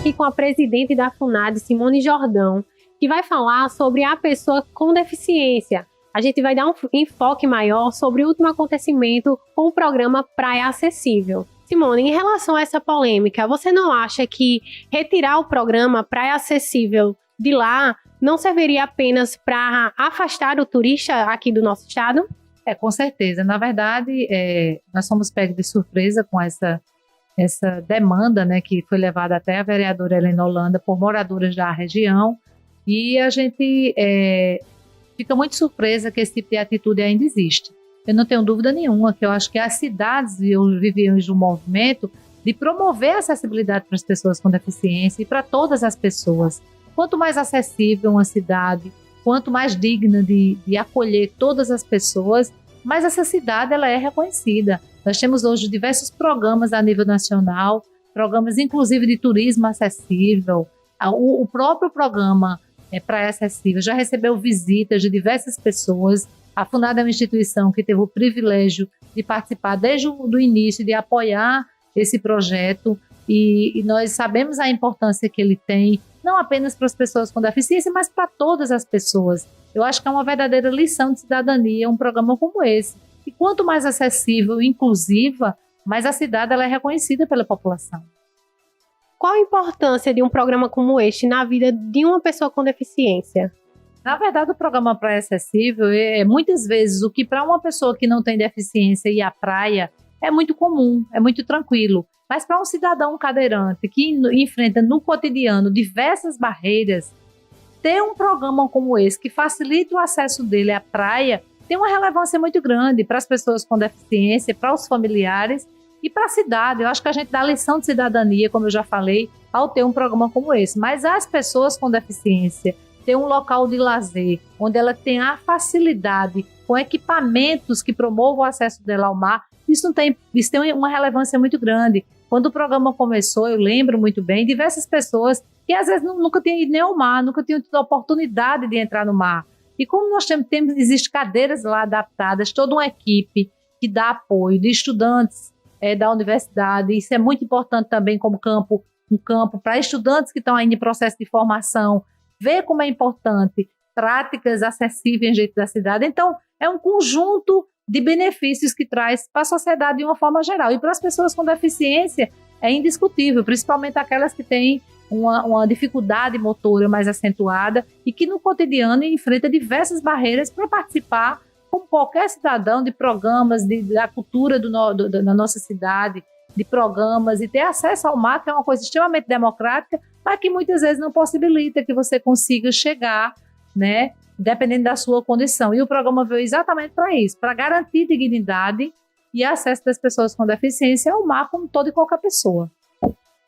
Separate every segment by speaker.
Speaker 1: aqui com a presidente da FUNAD, Simone Jordão, que vai falar sobre a pessoa com deficiência. A gente vai dar um enfoque maior sobre o último acontecimento com o programa Praia Acessível. Simone, em relação a essa polêmica, você não acha que retirar o programa Praia Acessível de lá não serviria apenas para afastar o turista aqui do nosso estado?
Speaker 2: Com certeza. Na verdade, nós fomos pegos de surpresa com essa demanda, né, que foi levada até a vereadora Helena Holanda por moradoras da região, e a gente fica muito surpresa que esse tipo de atitude ainda existe. Eu não tenho dúvida nenhuma que eu acho que as cidades viviam de um movimento de promover a acessibilidade para as pessoas com deficiência e para todas as pessoas. Quanto mais acessível uma cidade, quanto mais digna de acolher todas as pessoas, mais essa cidade ela é reconhecida. Nós temos hoje diversos programas a nível nacional, programas inclusive de turismo acessível. O próprio programa Praia Acessível já recebeu visitas de diversas pessoas. A FUNAD é uma instituição que teve o privilégio de participar desde o início, de apoiar esse projeto, e nós sabemos a importância que ele tem, não apenas para as pessoas com deficiência, mas para todas as pessoas. Eu acho que é uma verdadeira lição de cidadania um programa como esse. E quanto mais acessível e inclusiva, mais a cidade ela é reconhecida pela população.
Speaker 1: Qual a importância de um programa como este na vida de uma pessoa com deficiência?
Speaker 2: Na verdade, o programa Praia Acessível muitas vezes o que para uma pessoa que não tem deficiência ir à praia é muito comum, é muito tranquilo. Mas para um cidadão cadeirante que enfrenta no cotidiano diversas barreiras, ter um programa como esse que facilita o acesso dele à praia tem uma relevância muito grande para as pessoas com deficiência, para os familiares e para a cidade. Eu acho que a gente dá lição de cidadania, como eu já falei, ao ter um programa como esse. Mas as pessoas com deficiência ter um local de lazer, onde ela tem a facilidade com equipamentos que promovam o acesso dela ao mar, isso tem uma relevância muito grande. Quando o programa começou, eu lembro muito bem, diversas pessoas que às vezes nunca tinham ido nem ao mar, nunca tinham tido a oportunidade de entrar no mar. E como nós existem cadeiras lá adaptadas, toda uma equipe que dá apoio de estudantes da universidade, isso é muito importante também como um campo para estudantes que estão ainda em processo de formação, ver como é importante práticas acessíveis dentro da cidade. Então, é um conjunto de benefícios que traz para a sociedade de uma forma geral. E para as pessoas com deficiência é indiscutível, principalmente aquelas que têm uma dificuldade motora mais acentuada e que no cotidiano enfrenta diversas barreiras para participar, como qualquer cidadão, de programas da cultura da nossa cidade, de programas, e ter acesso ao mar, que é uma coisa extremamente democrática, mas que muitas vezes não possibilita que você consiga chegar, né, dependendo da sua condição. E o programa veio exatamente para isso, para garantir dignidade e acesso das pessoas com deficiência ao mar como toda e qualquer pessoa.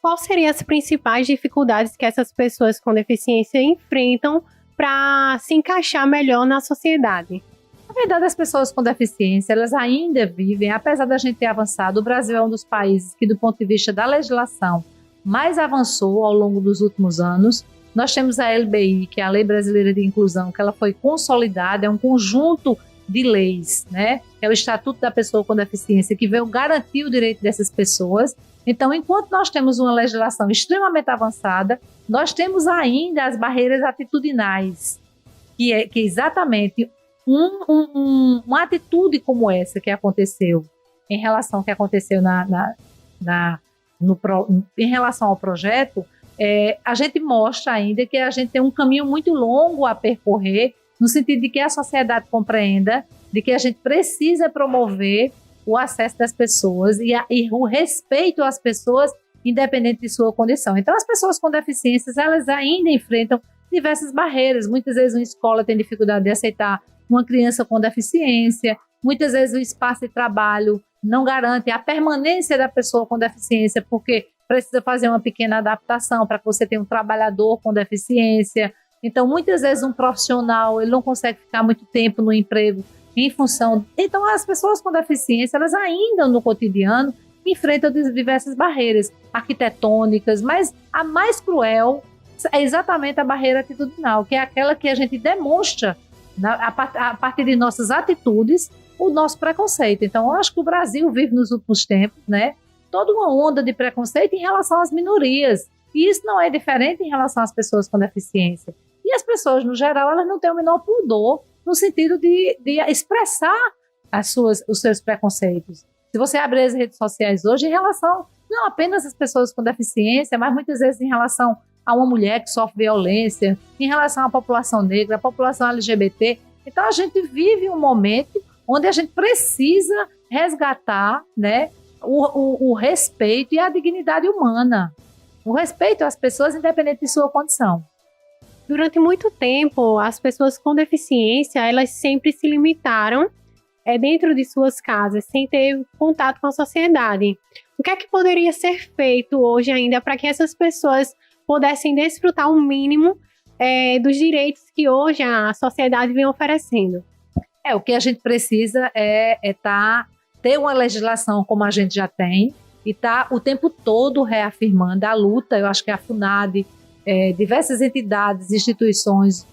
Speaker 1: Quais seriam as principais dificuldades que essas pessoas com deficiência enfrentam para se encaixar melhor na sociedade?
Speaker 2: Na verdade, as pessoas com deficiência, elas ainda vivem, apesar da gente ter avançado, o Brasil é um dos países que, do ponto de vista da legislação, mais avançou ao longo dos últimos anos. Nós temos a LBI, que é a Lei Brasileira de Inclusão, que ela foi consolidada, é um conjunto de leis, né? É o Estatuto da Pessoa com Deficiência, que veio garantir o direito dessas pessoas. Então, enquanto nós temos uma legislação extremamente avançada, nós temos ainda as barreiras atitudinais, que é exatamente uma atitude como essa que aconteceu, em relação ao que aconteceu em relação ao projeto, a gente mostra ainda que a gente tem um caminho muito longo a percorrer, no sentido de que a sociedade compreenda de que a gente precisa promover o acesso das pessoas e o respeito às pessoas, independente de sua condição. Então, as pessoas com deficiências, elas ainda enfrentam diversas barreiras. Muitas vezes uma escola tem dificuldade de aceitar uma criança com deficiência, muitas vezes o espaço de trabalho não garante a permanência da pessoa com deficiência, porque precisa fazer uma pequena adaptação para que você tenha um trabalhador com deficiência. Então, muitas vezes um profissional ele não consegue ficar muito tempo no emprego em função... Então, as pessoas com deficiência, elas ainda no cotidiano enfrentam diversas barreiras arquitetônicas, mas a mais cruel é exatamente a barreira atitudinal, que é aquela que a gente demonstra a partir de nossas atitudes o nosso preconceito. Então, eu acho que o Brasil vive nos últimos tempos, né, toda uma onda de preconceito em relação às minorias. E isso não é diferente em relação às pessoas com deficiência. E as pessoas, no geral, elas não têm o menor pudor no sentido de expressar os seus preconceitos. Se você abrir as redes sociais hoje, em relação não apenas às pessoas com deficiência, mas muitas vezes em relação a uma mulher que sofre violência, em relação à população negra, à população LGBT. Então, a gente vive um momento onde a gente precisa resgatar, né, o respeito e a dignidade humana. O respeito às pessoas, independente de sua condição.
Speaker 1: Durante muito tempo, as pessoas com deficiência, elas sempre se limitaram dentro de suas casas, sem ter contato com a sociedade. O que é que poderia ser feito hoje ainda para que essas pessoas pudessem desfrutar o mínimo dos direitos que hoje a sociedade vem oferecendo?
Speaker 2: O que a gente precisa ter uma legislação como a gente já tem e estar o tempo todo reafirmando a luta. Eu acho que a FUNAD, diversas entidades, instituições,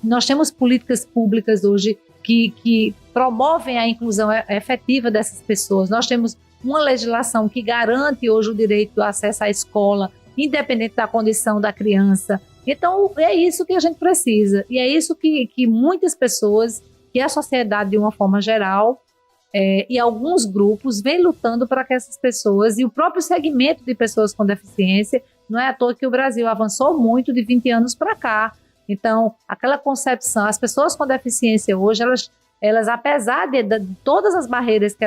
Speaker 2: nós temos políticas públicas hoje que promovem a inclusão efetiva dessas pessoas. Nós temos uma legislação que garante hoje o direito do acesso à escola, independente da condição da criança. Então, é isso que a gente precisa. E é isso que muitas pessoas, que a sociedade de uma forma geral, e alguns grupos vêm lutando para que essas pessoas, e o próprio segmento de pessoas com deficiência, não é à toa que o Brasil avançou muito de 20 anos para cá. Então, aquela concepção, as pessoas com deficiência hoje, elas apesar de todas as barreiras que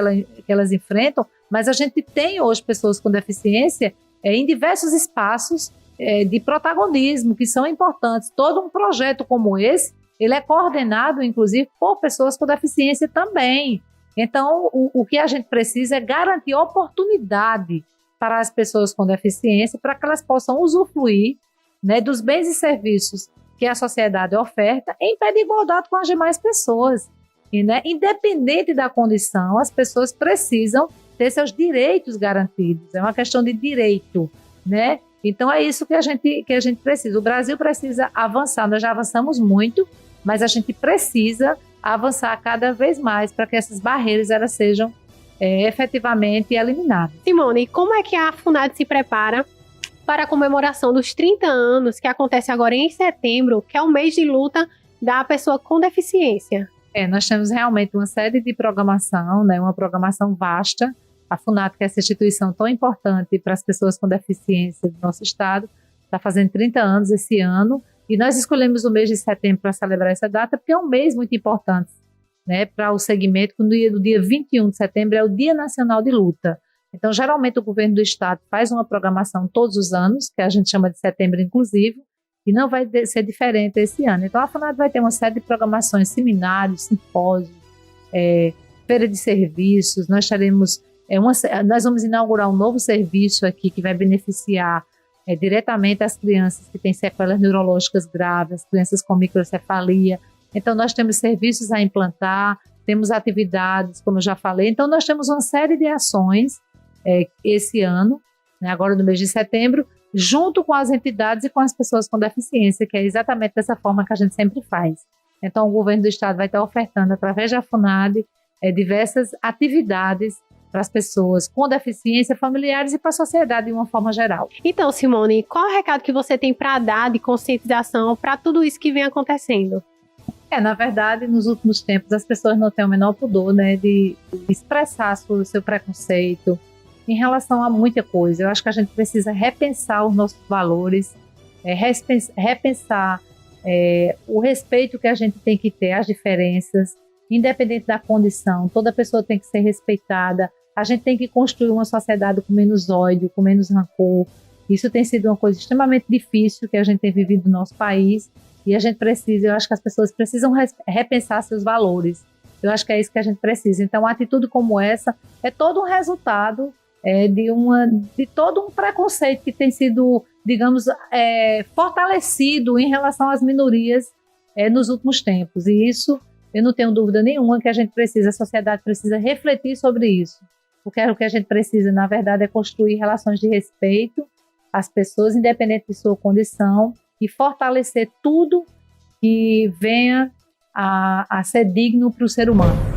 Speaker 2: elas enfrentam, mas a gente tem hoje pessoas com deficiência em diversos espaços de protagonismo, que são importantes. Todo um projeto como esse, ele é coordenado, inclusive, por pessoas com deficiência também. Então, o que a gente precisa é garantir oportunidade para as pessoas com deficiência, para que elas possam usufruir, né, dos bens e serviços que a sociedade oferta em pé de igualdade com as demais pessoas. E, né, independente da condição, as pessoas precisam ter seus direitos garantidos. É uma questão de direito, né? Então, é isso que a gente precisa. O Brasil precisa avançar. Nós já avançamos muito, mas a gente precisa avançar cada vez mais para que essas barreiras elas sejam efetivamente eliminadas.
Speaker 1: Simone, como é que a FUNAD se prepara para a comemoração dos 30 anos, que acontece agora em setembro, que é o mês de luta da pessoa com deficiência?
Speaker 2: Nós temos realmente uma série de programação, né, uma programação vasta. A FUNAD, que é essa instituição tão importante para as pessoas com deficiência do nosso estado, está fazendo 30 anos esse ano, e nós escolhemos o mês de setembro para celebrar essa data, porque é um mês muito importante, né, para o segmento, que no dia 21 de setembro é o Dia Nacional de Luta. Então, geralmente, o governo do estado faz uma programação todos os anos, que a gente chama de setembro inclusivo, e não vai ser diferente esse ano. Então, a FUNAD vai ter uma série de programações, seminários, simpósios, feira de serviços. Nós vamos inaugurar um novo serviço aqui que vai beneficiar diretamente as crianças que têm sequelas neurológicas graves, crianças com microcefalia. Então, nós temos serviços a implantar, temos atividades, como eu já falei. Então, nós temos uma série de ações esse ano, né, agora no mês de setembro, junto com as entidades e com as pessoas com deficiência, que é exatamente dessa forma que a gente sempre faz. Então, o governo do estado vai estar ofertando, através da FUNAD, diversas atividades para as pessoas com deficiência, familiares e para a sociedade de uma forma geral.
Speaker 1: Então, Simone, qual é o recado que você tem para dar de conscientização para tudo isso que vem acontecendo?
Speaker 2: Na verdade, nos últimos tempos, as pessoas não têm o menor pudor, né, de expressar o seu preconceito em relação a muita coisa. Eu acho que a gente precisa repensar os nossos valores, repensar o respeito que a gente tem que ter às diferenças, independente da condição. Toda pessoa tem que ser respeitada. A gente tem que construir uma sociedade com menos ódio, com menos rancor. Isso tem sido uma coisa extremamente difícil que a gente tem vivido no nosso país, e a gente precisa, eu acho que as pessoas precisam repensar seus valores. Eu acho que é isso que a gente precisa. Então, uma atitude como essa é todo um resultado de todo um preconceito que tem sido, digamos, fortalecido em relação às minorias nos últimos tempos. E isso, eu não tenho dúvida nenhuma que a sociedade precisa refletir sobre isso. Porque o que a gente precisa, na verdade, é construir relações de respeito às pessoas, independente de sua condição, e fortalecer tudo que venha a ser digno para o ser humano.